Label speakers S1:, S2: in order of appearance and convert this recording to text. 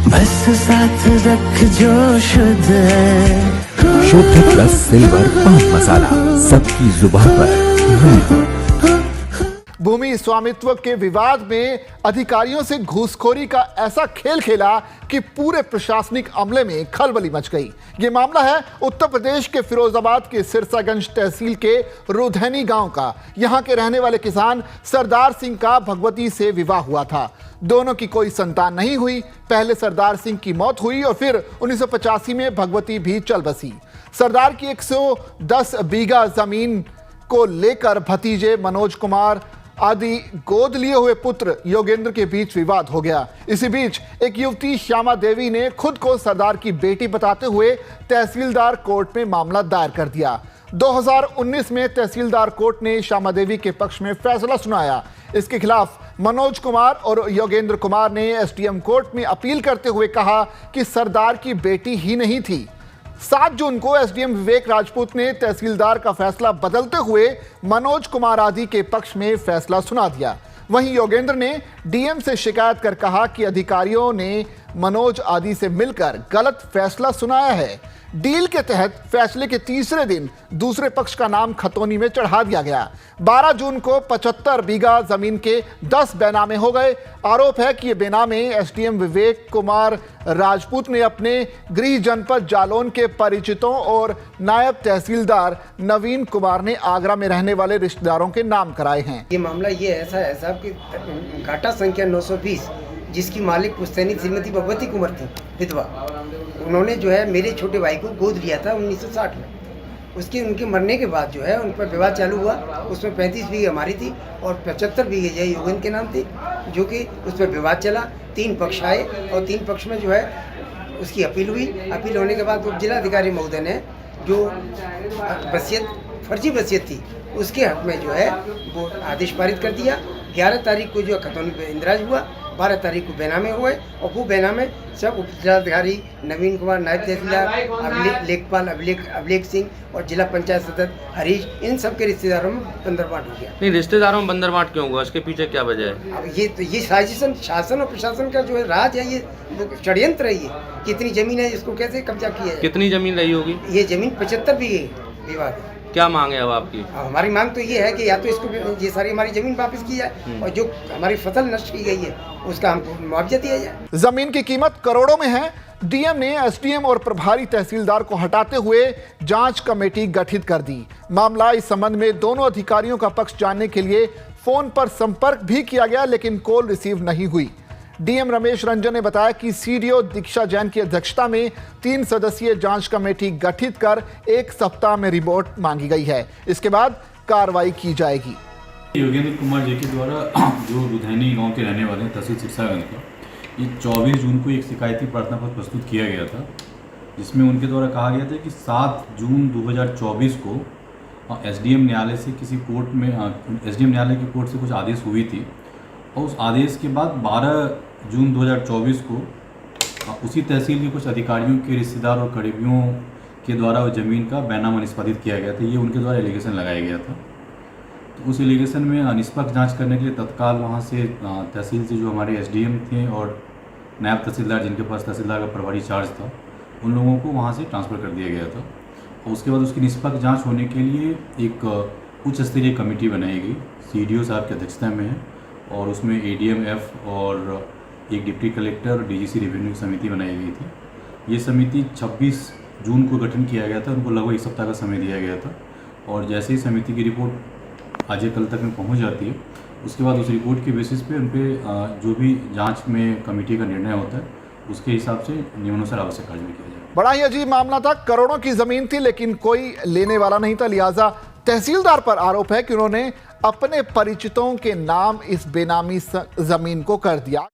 S1: बस साथ रख जो शुद्ध है।
S2: शुद्ध प्लस सिल्वर पान मसाला, सबकी जुबान पर मैं हूं।
S3: भूमि स्वामित्व के विवाद में अधिकारियों से घूसखोरी का ऐसा खेल खेला कि पूरे प्रशासनिक अमले में खलबली मच गई। ये मामला है उत्तर प्रदेश के फिरोजाबाद के सिरसागंज तहसील के रुधैनी गांव का। यहां के रहने वाले किसान सरदार सिंह का भगवती से विवाह हुआ था। दोनों की कोई संतान नहीं हुई। पहले सरदार सिंह की मौत हुई और फिर 1985 में भगवती भी चल बसी। सरदार की 110 बीघा जमीन को लेकर भतीजे मनोज कुमार आदि गोद लिए हुए पुत्र योगेंद्र के बीच विवाद हो गया। इसी बीच एक युवती श्यामा देवी ने खुद को सरदार की बेटी बताते हुए तहसीलदार कोर्ट में मामला दायर कर दिया। 2019 में तहसीलदार कोर्ट ने श्यामा देवी के पक्ष में फैसला सुनाया। इसके खिलाफ मनोज कुमार और योगेंद्र कुमार ने एसडीएम कोर्ट में अपील करते हुए कहा कि सरदार की बेटी ही नहीं थी। 7 जून को एसडीएम विवेक राजपूत ने तहसीलदार का फैसला बदलते हुए मनोज कुमार आदि के पक्ष में फैसला सुना दिया। वहीं योगेंद्र ने डीएम से शिकायत कर कहा कि अधिकारियों ने मनोज आदि से मिलकर गलत फैसला सुनाया है। डील के तहत फैसले के तीसरे दिन दूसरे पक्ष का नाम खतौनी में चढ़ा दिया गया। 12 जून को 75 बीघा जमीन के 10 बेनामे हो गए। आरोप है कि ये बेनामे एसडीएम विवेक कुमार राजपूत ने अपने गृह जनपद जालौन के परिचितों और नायब तहसीलदार नवीन कुमार ने आगरा में रहने वाले रिश्तेदारों के नाम कराए हैं।
S4: ये मामला ये ऐसा है साहब कि घाटा संख्या 920 जिसकी मालिक पुश्तैनी श्रीमती भगवती कुंवर थी विधवा, उन्होंने जो है मेरे छोटे भाई को गोद लिया था 1960 में। उनके मरने के बाद जो है उन पर विवाद चालू हुआ। उसमें 35 बीघे हमारी थी और 75 बीघे जो योगेंद्र के नाम थी, जो कि उस पर विवाद चला। 3 पक्ष आए और 3 पक्ष में जो है उसकी अपील हुई। अपील होने के बाद उप जिलाधिकारी महोदय ने जो वसीयत फर्जी वसीयत थी उसके हक में जो है वो आदेश पारित कर दिया। 11 तारीख को जो खतौनी पे इंदिराज हुआ, 12 तारीख को बेनामे हुए और वो बेनामे सब उप जिलाधिकारी नवीन कुमार, नायब तहसीलदार लेखपाल अभिलेख सिंह और जिला पंचायत सदस्य हरीश, इन सब के रिश्तेदारों में बंदरबांट हो गया।
S5: नहीं, रिश्तेदारों में बंदरबांट क्यों हुआ? इसके पीछे क्या वजह है?
S4: अब ये साजिशन शासन और प्रशासन का जो है राज है, ये षड्यंत्र है। ये कितनी जमीन है, इसको कैसे कब्जा किया है?
S5: कितनी जमीन रही होगी?
S4: ये जमीन 75 बीघे विवाद।
S5: क्या मांग है अब आपकी?
S4: हमारी मांग तो ये है कि या तो इसको ये सारी हमारी जमीन वापस की जाए और जो हमारी फसल नष्ट की गई है उसका हमको मुआवजा दिया जाए।
S3: जमीन की कीमत करोड़ों में है। डीएम ने एसडीएम और प्रभारी तहसीलदार को हटाते हुए जांच कमेटी गठित कर दी। मामला इस संबंध में दोनों अधिकारियों का पक्ष जानने के लिए फोन पर संपर्क भी किया गया, लेकिन कॉल रिसीव नहीं हुई। डीएम रमेश रंजन ने बताया कि सीडीओ दीक्षा जैन की अध्यक्षता में 3 सदस्यीय जांच कमेटी गठित कर 1 सप्ताह में रिपोर्ट मांगी गई है। इसके बाद कार्रवाई की जाएगी।
S6: योगेंद्र कुमार जी के द्वारा जो रुधैनी गांव के रहने वाले हैं तहसील सिरसागंज का, ये 24 जून को एक शिकायती प्रार्थना पत्र प्रस्तुत किया गया था, जिसमें उनके द्वारा कहा गया था कि 7 जून 2024 को एसडीएम न्यायालय से किसी कोर्ट में एसडीएम न्यायालय की कोर्ट से कुछ आदेश हुई थी और उस आदेश के बाद 12 जून 2024 को उसी तहसील के कुछ अधिकारियों के रिश्तेदार और करीबियों के द्वारा वो ज़मीन का बैनामा निष्पादित किया गया था। ये उनके द्वारा एलिगेशन लगाया गया था। तो उस एलिगेशन में निष्पक्ष जांच करने के लिए तत्काल वहाँ से तहसील से जो हमारे एसडीएम थे और नायब तहसीलदार जिनके पास तहसीलदार का प्रभारी चार्ज था, उन लोगों को वहाँ से ट्रांसफ़र कर दिया गया था। और उसके बाद उसकी निष्पक्ष जाँच होने के लिए एक उच्च स्तरीय कमेटी बनाई गई, सीडीओ साहब की अध्यक्षता में है, और उसमें एडीएम-एफ और एक डिप्टी कलेक्टर और डीजीसी रेवेन्यू की समिति बनाई गई थी। ये समिति 26 जून को गठन किया गया था। उनको लगभग 1 सप्ताह का समय दिया गया था और जैसे ही समिति की रिपोर्ट आज या कल तक में पहुंच जाती है, उसके बाद उस रिपोर्ट के बेसिस पे उन पर जो भी जांच में कमेटी का निर्णय होता है उसके हिसाब से नियमानुसार आवश्यक कार्रवाई किया जाए।
S3: बड़ा ही अजीब मामला था। करोड़ों की जमीन थी लेकिन कोई लेने वाला नहीं था। लिहाजा तहसीलदार पर आरोप है कि उन्होंने अपने परिचितों के नाम इस बेनामी जमीन को कर दिया।